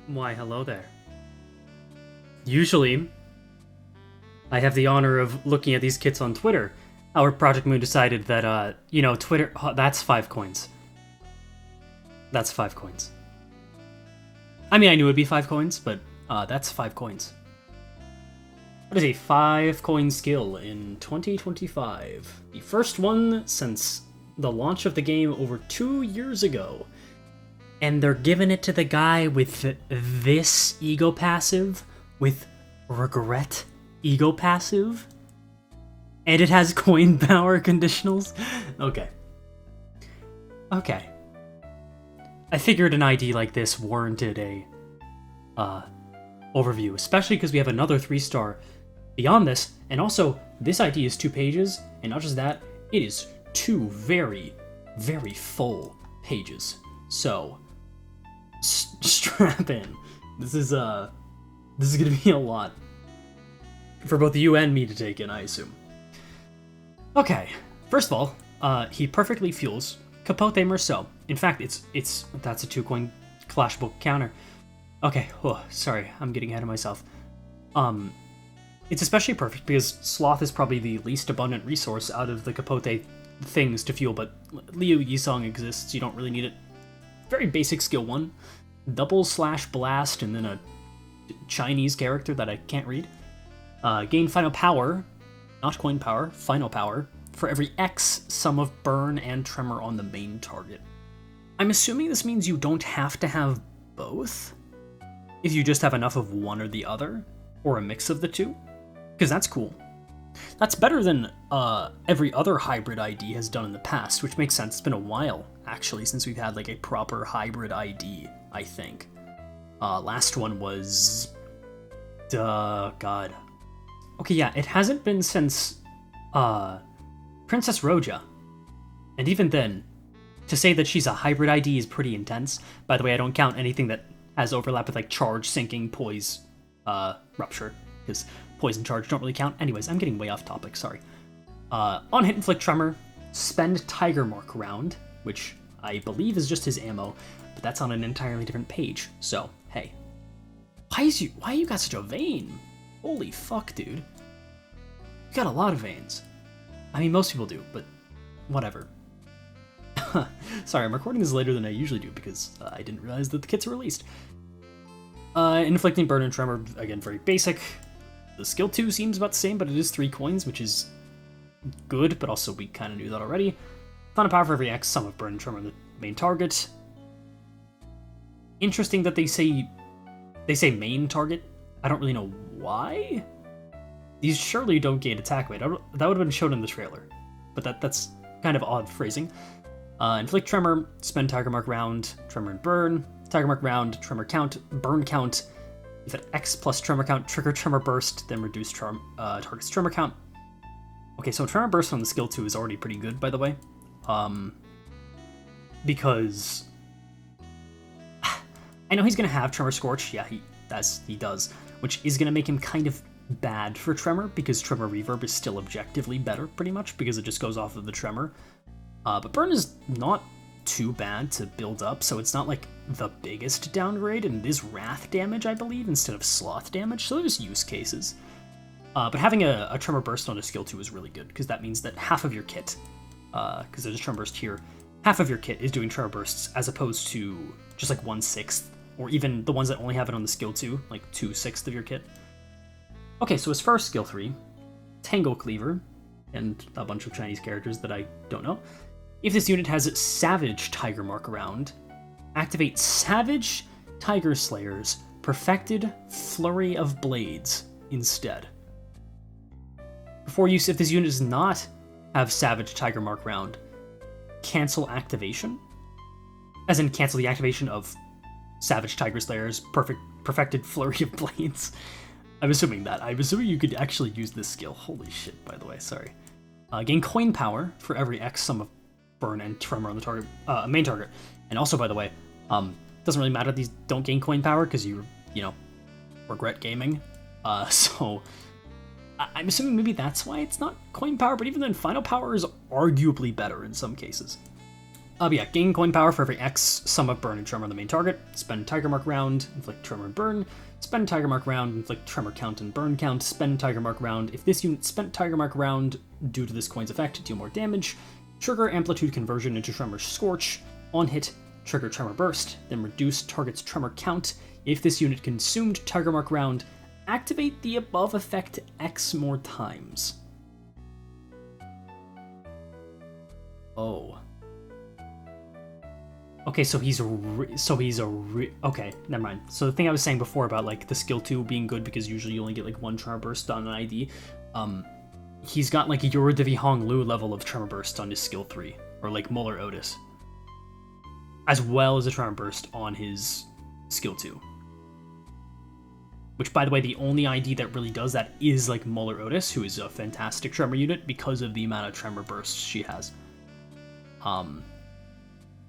Why, hello there. Usually, I have the honor of looking at these kits on Twitter. Our Project Moon decided that, Twitter, that's 5 coins. That's 5 coins. I mean, I knew it'd be 5 coins, but that's 5 coins. What is a 5 coin skill in 2025? The first one since the launch of the game over 2 years ago. And they're giving it to the guy with this ego passive, with regret ego passive, and it has coin power conditionals. Okay. I figured an ID like this warranted a overview, especially because we have another 3-star beyond this, and also this ID is 2 pages, and not just that, it is 2 very, very full pages. So strap in. This is gonna be a lot for both you and me to take in, I assume. Okay, first of all, he perfectly fuels Capote Meursault. In fact, that's a 2 coin clashable counter. Okay, sorry, I'm getting ahead of myself. It's especially perfect because Sloth is probably the least abundant resource out of the Capote things to fuel, but Liu Yisong exists, you don't really need it. Very basic skill 1. Double / blast and then a Chinese character that I can't read. Gain final power, not coin power, final power, for every X sum of burn and tremor on the main target. I'm assuming this means you don't have to have both, if you just have enough of one or the other, or a mix of the two, because that's cool. That's better than every other hybrid ID has done in the past, which makes sense. It's been a while, actually, since we've had like a proper hybrid ID, I think. Last one was... God. Okay, yeah, it hasn't been since Princess Roja. And even then, to say that she's a hybrid ID is pretty intense. By the way, I don't count anything that has overlap with like charge, sinking, poise, rupture, because poise and charge don't really count. Anyways, I'm getting way off topic, sorry. On hit inflict tremor, spend Tiger Mark round, which I believe is just his ammo, but that's on an entirely different page, so hey. Why you got such a vein? Holy fuck, dude. You got a lot of veins. I mean, most people do, but whatever. Sorry, I'm recording this later than I usually do because I didn't realize that the kits were released. Inflicting burn and tremor, again, very basic. The skill 2 seems about the same, but it is 3 coins, which is good, but also we kind of knew that already. Final power for every X sum of burn and tremor on the main target. Interesting that they say main target. I don't really know why. These surely don't gain attack weight. That would have been shown in the trailer, but that's kind of odd phrasing. Inflict tremor, spend Tiger Mark round, tremor and burn, Tiger Mark round, tremor count, burn count. If at X plus tremor count, trigger tremor burst, then reduce target's tremor count. Okay, so tremor burst on the skill 2 is already pretty good, by the way. Because I know he's gonna have tremor scorch. Yeah, he does, which is gonna make him kind of bad for tremor because tremor reverb is still objectively better, pretty much, because it just goes off of the tremor. But burn is not too bad to build up, so it's not like the biggest downgrade, and it is wrath damage, I believe, instead of sloth damage, so there's use cases. But having a tremor burst on a skill 2 is really good, because that means that half of your kit, because there's a tremor burst here, half of your kit is doing tremor bursts, as opposed to just like 1/6, or even the ones that only have it on the skill 2, like 2/6 of your kit. Okay, so his first skill 3, Tangle Cleaver, and a bunch of Chinese characters that I don't know. If this unit has Savage Tiger Mark around, activate Savage Tiger Slayer's Perfected Flurry of Blades instead. Before use, if this unit does not have Savage Tiger Mark round, cancel activation. As in, cancel the activation of Savage Tiger Slayer's Perfected Flurry of Blades. I'm assuming you could actually use this skill. Holy shit, by the way, sorry. Gain coin power for every X sum of burn and tremor on the target, main target. And also, by the way, doesn't really matter, these don't gain coin power because you regret gaming. So I'm assuming maybe that's why it's not coin power, but even then, final power is arguably better in some cases. But yeah, gain coin power for every X, sum of burn and tremor on the main target. Spend Tiger Mark round, inflict tremor and burn. Spend Tiger Mark round, inflict tremor count and burn count. Spend Tiger Mark round. If this unit spent Tiger Mark round due to this coin's effect, deal more damage. Trigger amplitude conversion into tremor scorch. On hit, trigger tremor burst, then reduce target's tremor count. If this unit consumed Tiger Mark round, activate the above effect X more times. Oh. Okay, so okay, never mind. So the thing I was saying before about like the skill 2 being good because usually you only get like 1 tremor burst on an ID, he's got like a Yorodivi Hong Lu level of tremor burst on his skill 3, or like Molar Otis, as well as a tremor burst on his skill 2. Which, by the way, the only ID that really does that is like Molar Otis, who is a fantastic tremor unit because of the amount of tremor bursts she has.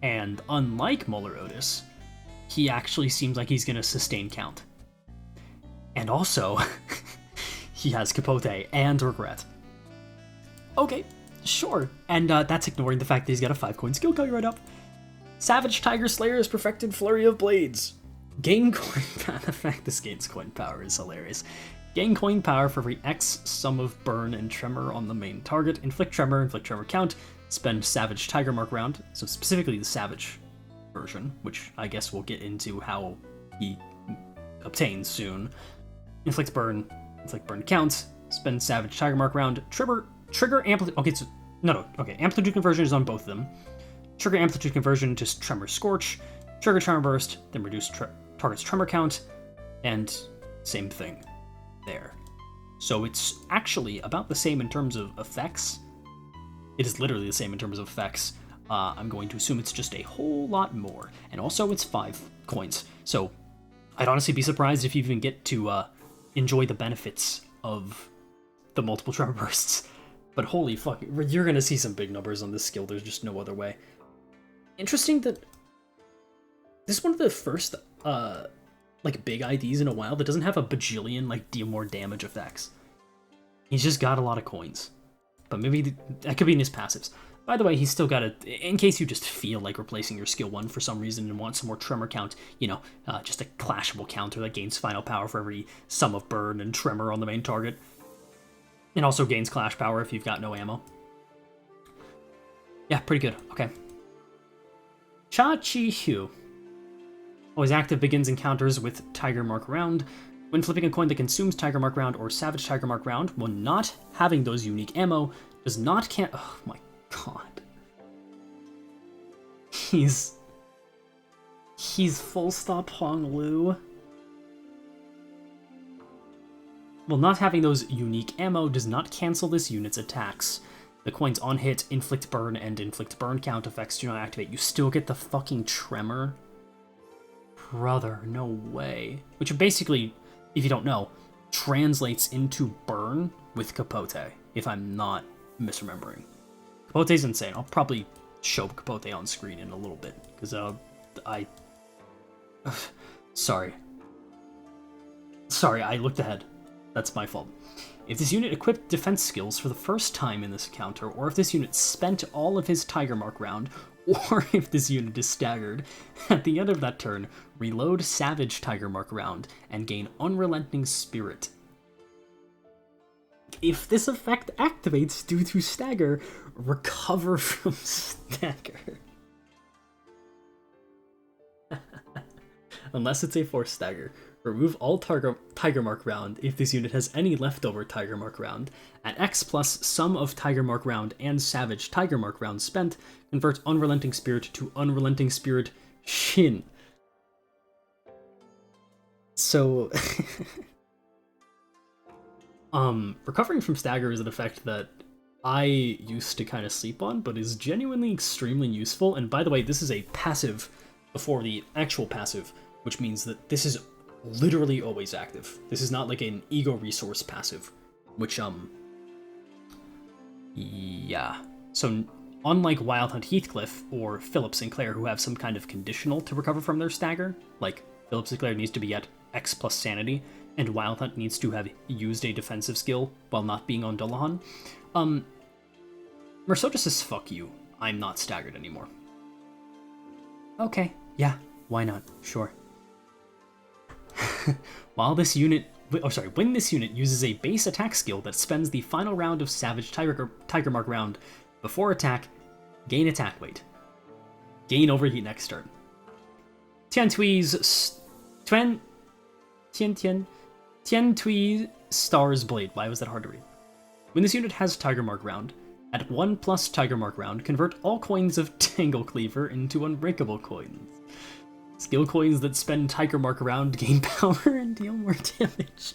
And unlike Molar Otis, he actually seems like he's gonna sustain count. And also, he has Capote and Regret. Okay, sure. And that's ignoring the fact that he's got a 5-coin skill coming right up. Savage Tiger Slayer's Perfected Flurry of Blades. Gain coin power. The fact this gains coin power is hilarious. Gain coin power for every X, sum of burn and tremor on the main target. Inflict tremor count. Spend Savage Tiger Mark round, so specifically the Savage version, which I guess we'll get into how he obtains soon. Inflict burn count, spend Savage Tiger Mark round, trigger amplitude. Okay, so okay, amplitude conversion is on both of them. Trigger amplitude conversion to Tremor Scorch, trigger Tremor Burst, then reduce target's tremor count, and same thing there. So it's actually about the same in terms of effects. It is literally the same in terms of effects. I'm going to assume it's just a whole lot more. And also, it's 5 coins. So I'd honestly be surprised if you even get to enjoy the benefits of the multiple tremor bursts. But holy fuck, you're going to see some big numbers on this skill. There's just no other way. Interesting that this is one of the first like big IDs in a while that doesn't have a bajillion like deal more damage effects. He's just got a lot of coins. But maybe that could be in his passives. By the way, he's still got in case you just feel like replacing your skill 1 for some reason and want some more tremor count, you know, just a clashable counter that gains final power for every sum of burn and tremor on the main target. And also gains clash power if you've got no ammo. Yeah, pretty good. Okay. Cha-Chi-Hu. Always active, begins encounters with Tiger Mark round. When flipping a coin that consumes Tiger Mark round or Savage Tiger Mark round, when not having those unique ammo, does not oh my god. He's full stop Hong Lu. Well, not having those unique ammo does not cancel this unit's attacks. The coins on hit, inflict burn, and inflict burn count effects do not activate. You still get the fucking tremor? Brother, no way. Which basically, if you don't know, translates into burn with Capote, if I'm not misremembering. Capote's insane. I'll probably show Capote on screen in a little bit, because Sorry, I looked ahead. That's my fault. If this unit equipped defense skills for the first time in this encounter, or if this unit spent all of his Tiger Mark round, or if this unit is staggered, at the end of that turn, reload Savage Tiger Mark round and gain Unrelenting Spirit. If this effect activates due to stagger, recover from stagger. Unless it's a forced stagger. Remove all Tiger Mark round if this unit has any leftover Tiger Mark round. At X plus sum of Tiger Mark round and Savage Tiger Mark round spent, convert Unrelenting Spirit to Unrelenting Spirit Shin. So, recovering from stagger is an effect that I used to kind of sleep on, but is genuinely extremely useful. And by the way, this is a passive before the actual passive, which means that this is literally always active. This is not like an ego resource passive, which, yeah. So, unlike Wild Hunt Heathcliff or Philip Sinclair, who have some kind of conditional to recover from their stagger, like Philip Sinclair needs to be at X plus sanity, and Wild Hunt needs to have used a defensive skill while not being on Dullahan. Meursault just says, fuck you, I'm not staggered anymore. Okay, yeah, why not? Sure. When this unit uses a base attack skill that spends the final round of Savage Tiger Mark round before attack, gain attack weight. Gain overheat next turn. Tian Tui Star's Blade. Why was that hard to read? When this unit has Tiger Mark round, at 1+ Tiger Mark round, convert all coins of Tangle Cleaver into unbreakable coins. Skill coins that spend Tiger Mark round gain power and deal more damage.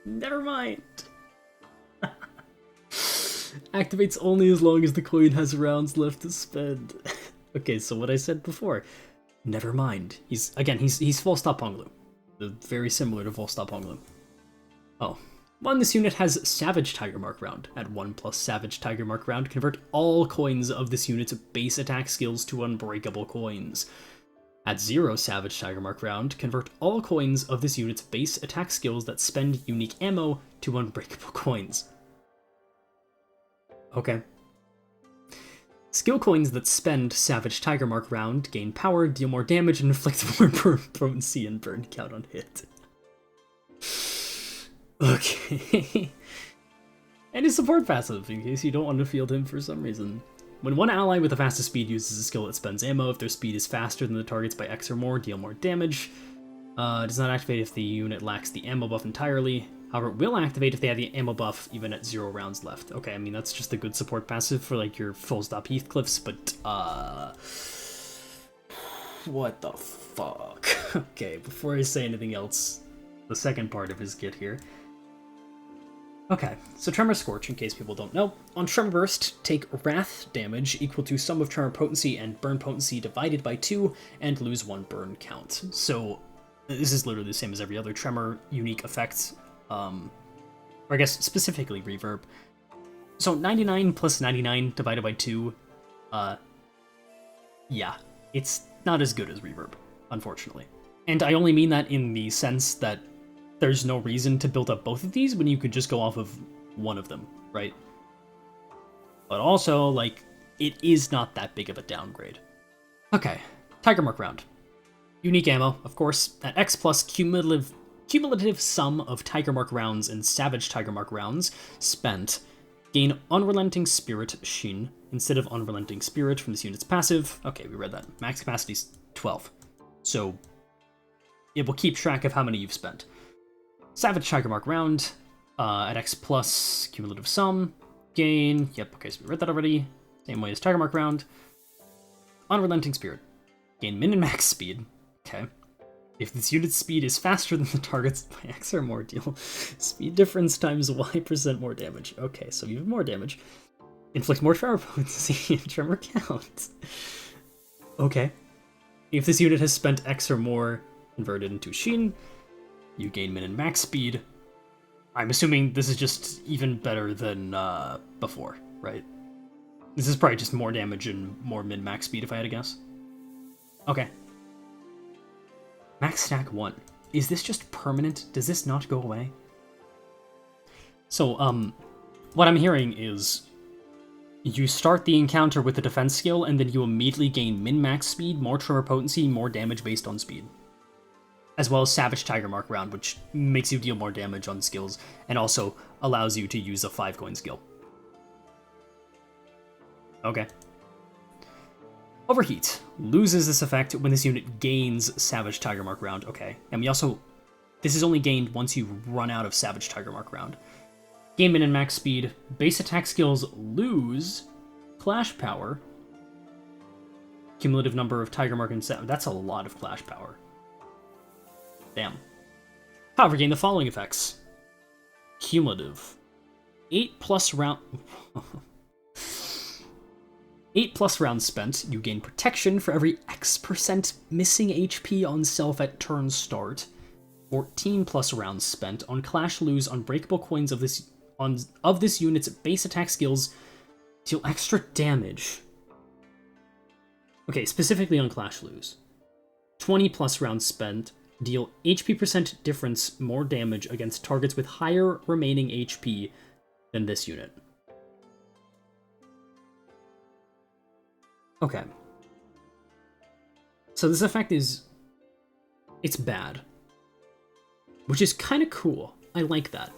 Never mind. Activates only as long as the coin has rounds left to spend. Okay, so what I said before. Never mind. He's full stop Honglu. Very similar to full stop Honglu. Oh. When this unit has Savage Tiger Mark round, at 1+ Savage Tiger Mark round, convert all coins of this unit's base attack skills to unbreakable coins. At 0 Savage Tiger Mark round, convert all coins of this unit's base attack skills that spend unique ammo to unbreakable coins. Okay. Skill coins that spend Savage Tiger Mark round gain power, deal more damage, and inflict more potency and burn count on hit. Okay. And his support passive, in case you don't want to field him for some reason. When one ally with the fastest speed uses a skill that spends ammo, if their speed is faster than the target's by X or more, deal more damage. Does not activate if the unit lacks the ammo buff entirely. However, it will activate if they have the ammo buff even at 0 rounds left. Okay, I mean, that's just a good support passive for, like, your full stop Heathcliffs, but, what the fuck? Okay, before I say anything else, the second part of his kit here. Okay, so Tremor Scorch, in case people don't know. On Tremor Burst, take Wrath damage equal to sum of Tremor Potency and Burn Potency divided by 2, and lose 1 burn count. So, this is literally the same as every other Tremor unique effect, or I guess specifically Reverb. So 99 plus 99 divided by 2, yeah, it's not as good as Reverb, unfortunately. And I only mean that in the sense that there's no reason to build up both of these when you could just go off of one of them, right? But also, like, it is not that big of a downgrade. Okay, Tiger Mark round. Unique ammo, of course, at X plus cumulative sum of Tiger Mark rounds and Savage Tiger Mark rounds spent. Gain Unrelenting Spirit Shin instead of Unrelenting Spirit from this unit's passive. Okay, we read that. Max capacity's 12. So it will keep track of how many you've spent. Savage Tiger Mark round, at X plus cumulative sum, gain, yep, okay, so we read that already, same way as Tiger Mark round. Unrelenting Spirit, gain min and max speed, okay. If this unit's speed is faster than the target's by X or more, deal speed difference times Y% more damage. Okay, so even more damage. Inflict more tremor potency and tremor count. Okay. If this unit has spent X or more converted into Shin, you gain min and max speed. I'm assuming this is just even better than before, right? This is probably just more damage and more min-max speed if I had to guess. Okay. Max stack 1. Is this just permanent? Does this not go away? So, what I'm hearing is you start the encounter with the defense skill and then you immediately gain min-max speed, more tremor potency, more damage based on speed. As well as Savage Tiger Mark round, which makes you deal more damage on skills, and also allows you to use a 5-coin skill. Okay. Overheat. Loses this effect when this unit gains Savage Tiger Mark round. Okay. And we also... This is only gained once you run out of Savage Tiger Mark round. Gain min and max speed. Base attack skills lose Clash Power. Cumulative number of Tiger Mark and... That's a lot of Clash Power. Damn. However, gain the following effects. Cumulative. 8 plus round... 8 plus rounds spent, you gain protection for every X% missing HP on self at turn start. 14 plus rounds spent on Clash lose unbreakable coins of this unit's base attack skills deal extra damage. Okay, specifically on Clash lose. 20 plus rounds spent, deal HP% difference more damage against targets with higher remaining HP than this unit. Okay. So this effect is... it's bad. Which is kind of cool. I like that.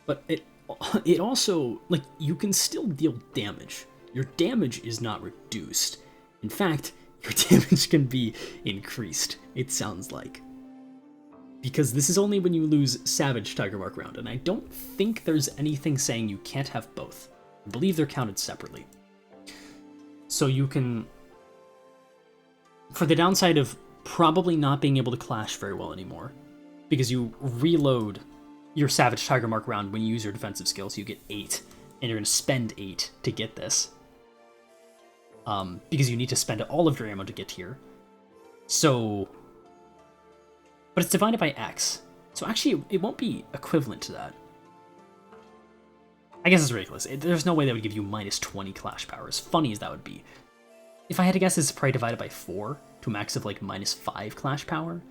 But it also, like, you can still deal damage. Your damage is not reduced. In fact, your damage can be increased, it sounds like. Because this is only when you lose Savage Tiger Mark round, and I don't think there's anything saying you can't have both. I believe they're counted separately. So you can... for the downside of probably not being able to clash very well anymore, because you reload your Savage Tiger Mark round when you use your defensive skill, so you get 8, and you're going to spend 8 to get this. Because you need to spend all of your ammo to get here. So... but it's divided by X. So actually, it won't be equivalent to that. I guess it's ridiculous. There's no way that would give you minus 20 clash power, as funny as that would be. If I had to guess, it's probably divided by 4 to a max of like minus 5 clash power.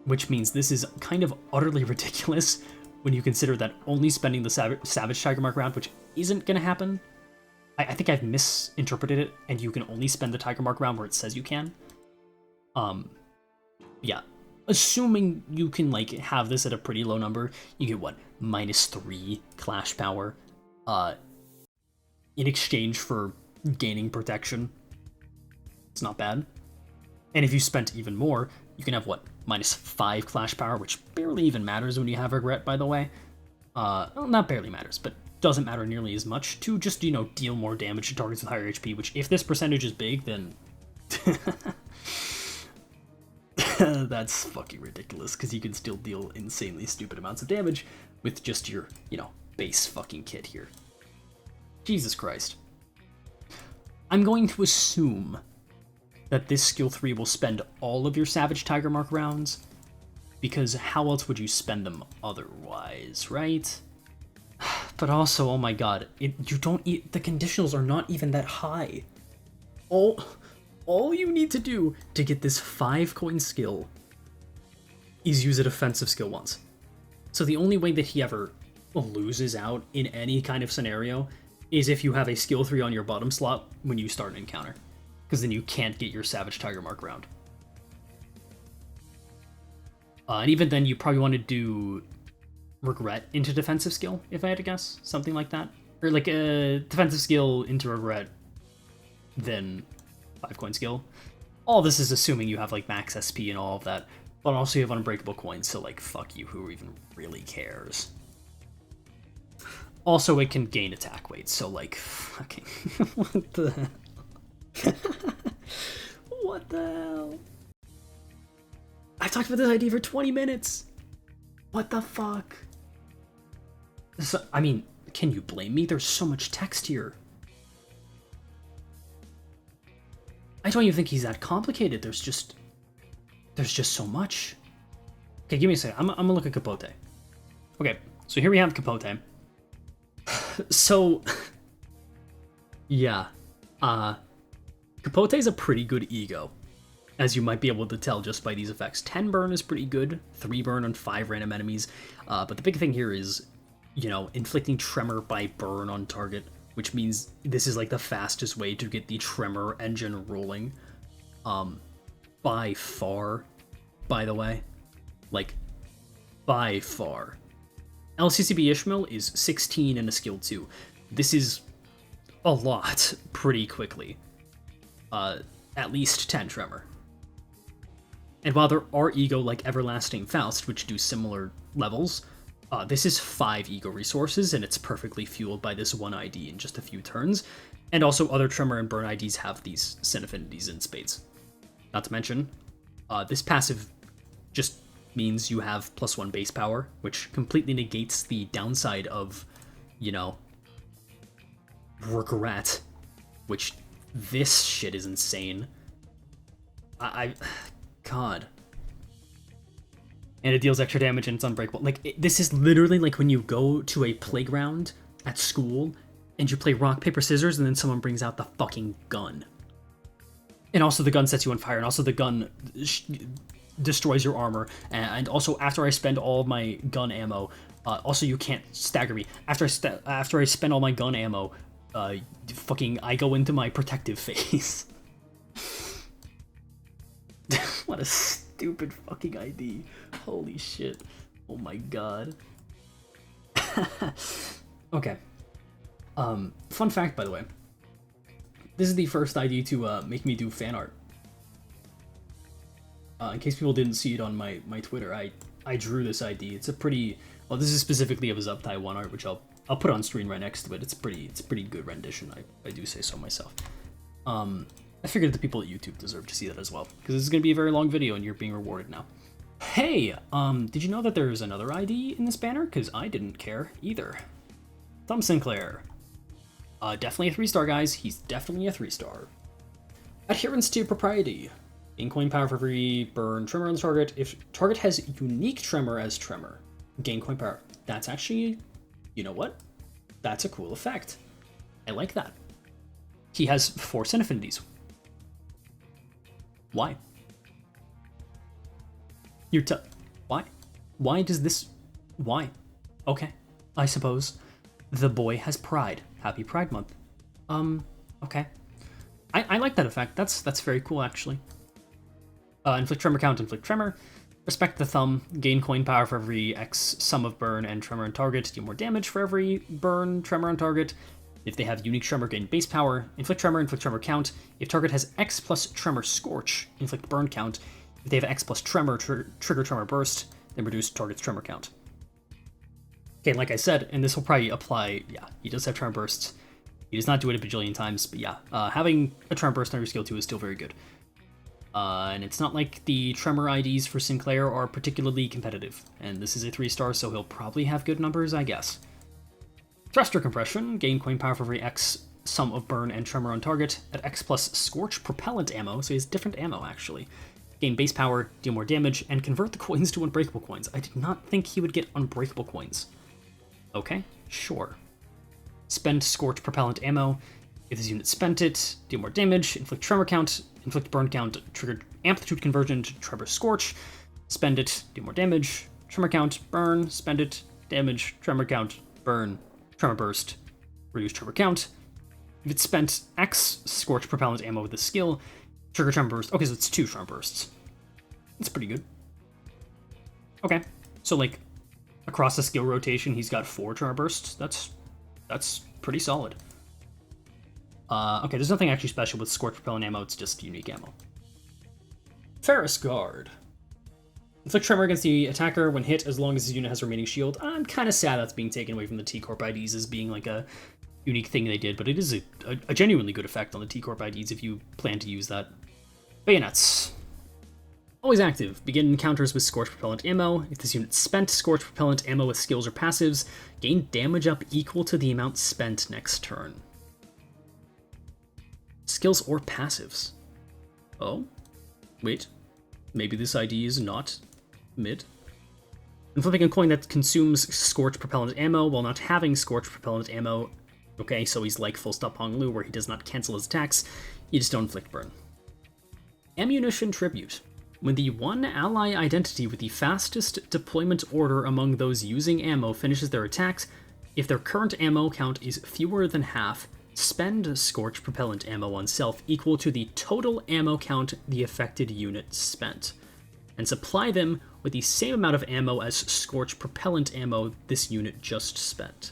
Which means this is kind of utterly ridiculous when you consider that only spending the Savage Tiger Mark round, which isn't going to happen. I think I've misinterpreted it, and you can only spend the Tiger Mark round where it says you can. Yeah. Assuming you can, like, have this at a pretty low number, you get, what, minus 3 clash power, in exchange for gaining protection. It's not bad. And if you spent even more, you can have, what, minus 5 clash power, which barely even matters when you have regret, by the way. Well, not barely matters, but doesn't matter nearly as much to just, you know, deal more damage to targets with higher HP, which if this percentage is big, then... that's fucking ridiculous, because you can still deal insanely stupid amounts of damage with just your, you know, base fucking kit here. Jesus Christ. I'm going to assume that this skill 3 will spend all of your Savage Tiger Mark rounds, because how else would you spend them otherwise, right? But also, oh my god, the conditionals are not even that high. All you need to do to get this 5-coin skill is use a defensive skill once. So the only way that he ever loses out in any kind of scenario is if you have a skill 3 on your bottom slot when you start an encounter, because then you can't get your Savage Tiger Mark round. And even then, you probably want to do Regret into defensive skill, if I had to guess. Something like that. Or like a defensive skill into Regret, then 5-coin skill. All this is assuming you have like max SP and all of that, but also you have unbreakable coins, so like fuck you, who even really cares? Also, it can gain attack weight, so like fucking what the hell? What the hell? I've talked about this idea for 20 minutes. What the fuck? So, I mean, can you blame me? There's so much text here. I don't even think he's that complicated. There's just so much. Okay, give me a second. I'm gonna look at Capote. Okay, so here we have Capote. So, yeah, Capote is a pretty good ego, as you might be able to tell just by these effects. 10 burn is pretty good, 3 burn on 5 random enemies, but the big thing here is, you know, inflicting Tremor by burn on target, which means this is like the fastest way to get the Tremor engine rolling, by far, by the way, like, by far. LCCB Ishmael is 16 and a skill 2. This is a lot pretty quickly. At least 10 Tremor. And while there are ego like Everlasting Faust, which do similar levels, this is 5 ego resources, and it's perfectly fueled by this 1 ID in just a few turns. And also other Tremor and Burn IDs have these Sin Affinities in spades. Not to mention, this passive just means you have +1 base power, which completely negates the downside of, you know, Regret, which this shit is insane. God. And it deals extra damage and it's unbreakable. Like, this is literally like when you go to a playground at school and you play rock, paper, scissors, and then someone brings out the fucking gun. And also the gun sets you on fire, and also the gun destroys your armor. And also, after I spend all of my gun ammo, also you can't stagger me. After I spend all my gun ammo, I go into my protective phase. What a stupid fucking ID. Holy shit. Oh my god. Okay. Fun fact, by the way. This is the first ID to make me do fan art. In case people didn't see it on my Twitter, I drew this ID. It's a pretty... Well, this is specifically of his Up Tai 1 art, which I'll put on screen right next to it. It's a pretty good rendition, I do say so myself. I figured the people at YouTube deserve to see that as well, because this is going to be a very long video and you're being rewarded now. Hey, did you know that there's another ID in this banner? Because I didn't care either. Thumb Sinclair. Definitely a 3-star, guys. He's definitely a 3-star. Adherence to propriety. Gain coin power for every burn tremor on the target. If target has unique tremor as tremor, gain coin power. That's actually, you know what? That's a cool effect. I like that. He has 4 Sin Affinities. Why? Why? Why does this... Why? Okay, I suppose. The boy has pride. Happy Pride Month. Okay. I like that effect. That's very cool, actually. Inflict Tremor count, inflict Tremor. Respect the thumb. Gain coin power for every X sum of burn and tremor on target. Do more damage for every burn, tremor on target. If they have unique tremor, gain base power. Inflict Tremor count. If target has X plus Tremor Scorch, inflict burn count. If they have X plus Tremor, trigger Tremor Burst, then reduce target's Tremor count. Okay, like I said, and this will probably apply, yeah, he does have Tremor Bursts. He does not do it a bajillion times, but yeah, having a Tremor Burst on your skill 2 is still very good. And it's not like the Tremor IDs for Sinclair are particularly competitive, and this is a 3-star, so he'll probably have good numbers, I guess. Thruster Compression, gain coin power for every X sum of burn and tremor on target at X plus Scorch Propellant ammo, so he has different ammo actually. Gain base power, deal more damage, and convert the coins to unbreakable coins. I did not think he would get unbreakable coins. Okay, sure. Spend Scorch Propellant ammo. If this unit spent it, deal more damage, inflict tremor count, inflict burn count, trigger amplitude conversion to Tremor Scorch. Spend it, deal more damage, tremor count, burn, spend it, damage, tremor count, burn. Tremor Burst, reduce tremor count. If it's spent X Scorch Propellant ammo with the skill, trigger Tremor Burst. Okay, so it's 2 Tremor Bursts. That's pretty good. Okay, so like across the skill rotation, he's got 4 Tremor Bursts. That's pretty solid. Okay, there's nothing actually special with Scorch Propellant ammo. It's just unique ammo. Ferris Guard. Inflict Tremor against the attacker when hit as long as his unit has remaining shield. I'm kind of sad that's being taken away from the T-Corp IDs as being like a unique thing they did, but it is a genuinely good effect on the T-Corp IDs if you plan to use that. Bayonets. Always active. Begin encounters with Scorch Propellant ammo. If this unit spent Scorch Propellant ammo with skills or passives, gain damage up equal to the amount spent next turn. Skills or passives. Oh? Wait. Maybe this ID is not mid. And flipping a coin that consumes Scorch Propellant ammo while not having Scorch Propellant ammo. Okay, so he's like Full Stop Hong Lu, where he does not cancel his attacks, you just don't inflict burn. Ammunition Tribute. When the one ally identity with the fastest deployment order among those using ammo finishes their attacks, if their current ammo count is fewer than half, spend Scorch Propellant ammo on self equal to the total ammo count the affected unit spent, and supply them with the same amount of ammo as Scorch Propellant ammo this unit just spent.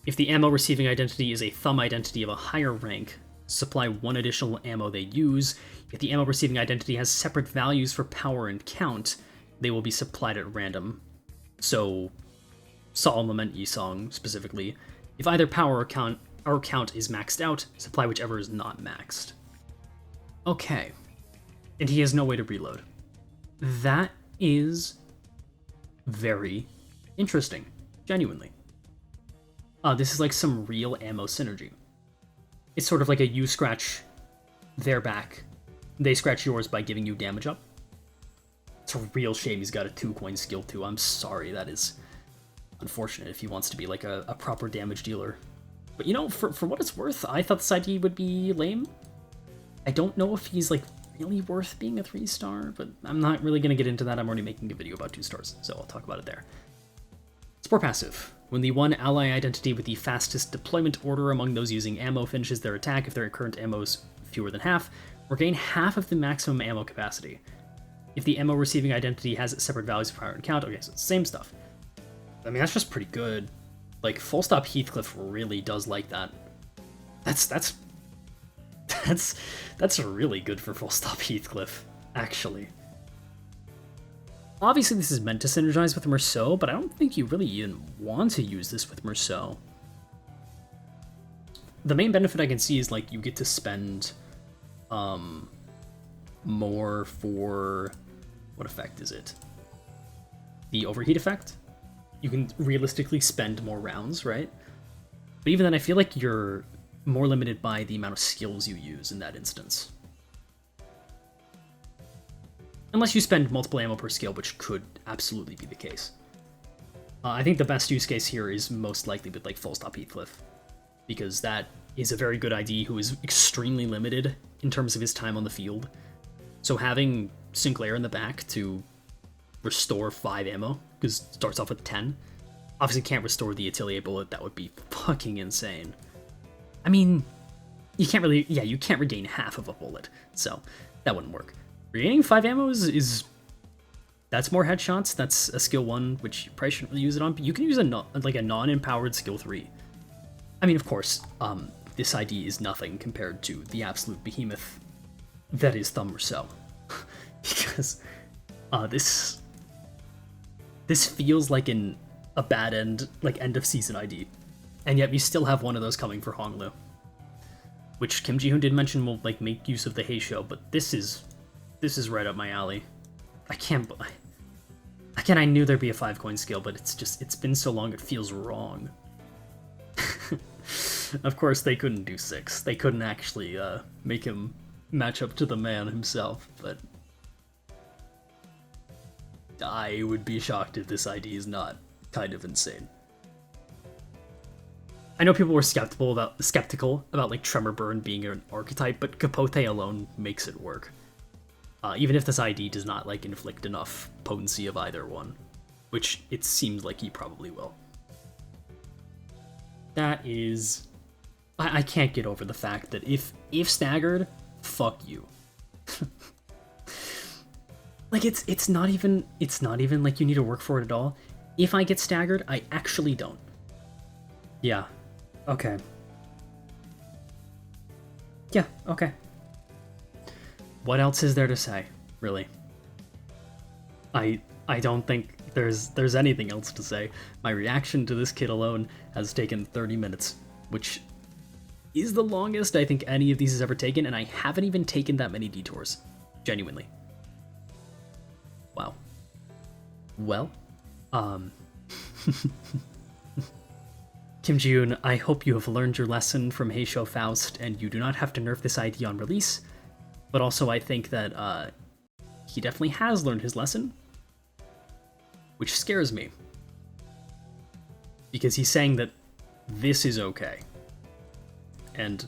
If the ammo receiving identity is a thumb identity of a higher rank, supply 1 additional ammo they use. If the ammo receiving identity has separate values for power and count, they will be supplied at random. So, Solemn Lament Ye Song specifically. If either power or count is maxed out, supply whichever is not maxed. Okay. And he has no way to reload. That is very interesting. Genuinely. This is like some real ammo synergy. It's sort of like a you scratch their back, they scratch yours by giving you damage up. It's a real shame he's got a 2-coin skill too. I'm sorry, that is unfortunate if he wants to be like a proper damage dealer. But you know, for what it's worth, I thought this ID would be lame. I don't know if he's like really worth being a 3-star, but I'm not really going to get into that. I'm already making a video about 2 stars, so I'll talk about it there. Spore Passive. When the one ally identity with the fastest deployment order among those using ammo finishes their attack, if their current ammo is fewer than half, Regain half of the maximum ammo capacity. If the ammo receiving identity has separate values for power and count, okay, so it's the same stuff. I mean, that's just pretty good. Like, Full Stop Heathcliff really does like that. That's really good for Full Stop Heathcliff, actually. Obviously, this is meant to synergize with Meursault, but I don't think you really even want to use this with Meursault. The main benefit I can see is, like, you get to spend more for... what effect is it? The overheat effect? You can realistically spend more rounds, right? But even then, I feel like you're more limited by the amount of skills you use in that instance. Unless you spend multiple ammo per skill, which could absolutely be the case. I think the best use case here is most likely with, like, Full Stop Heathcliff, because that is a very good ID who is extremely limited in terms of his time on the field. So having Sinclair in the back to restore 5 ammo, because it starts off with 10, obviously can't restore the Atelier bullet, that would be fucking insane. I mean, you can't really, yeah, you can't regain half of a bullet, so that wouldn't work. Regaining 5 ammo is that's more headshots, that's a skill 1, which you probably shouldn't really use it on, but you can use a non-empowered skill 3. I mean, of course, this ID is nothing compared to the absolute behemoth that is Thumb Meursault. Because this feels like a bad end of season ID, and yet we still have one of those coming for Honglu, which Kim Ji-hoon did mention will like make use of the Heisho, but this is right up my alley. Again, I knew there'd be a 5-coin skill, but it's been so long it feels wrong. Of course, they couldn't do 6. They couldn't actually make him match up to the man himself, but I would be shocked if this ID is not kind of insane. I know people were skeptical about like Tremor Burn being an archetype, but Capote alone makes it work. Even if this ID does not like inflict enough potency of either one, which it seems like he probably will. That is, I can't get over the fact that if staggered, fuck you. Like it's not even like you need to work for it at all. If I get staggered, I actually don't. Yeah. Okay. Yeah, okay. What else is there to say, really? I don't think there's anything else to say. My reaction to this kid alone has taken 30 minutes, which is the longest I think any of these has ever taken, and I haven't even taken that many detours. Genuinely. Wow. Well, Kim Ji-hoon, I hope you have learned your lesson from Heisho Faust, and you do not have to nerf this ID on release, but also I think that he definitely has learned his lesson, which scares me, because he's saying that this is okay, and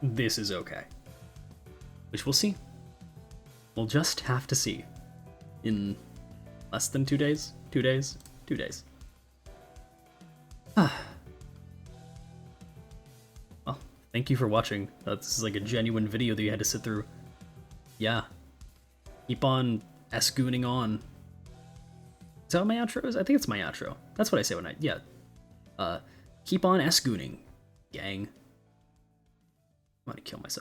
this is okay, which we'll see. We'll just have to see in less than 2 days. 2 days. 2 days. Well, thank you for watching. This is like a genuine video that you had to sit through. Yeah. Keep on ESGOOing on. Is that what my outro is? I think it's my outro. That's what I say when yeah. Keep on ESGOOing, gang. I'm gonna kill myself.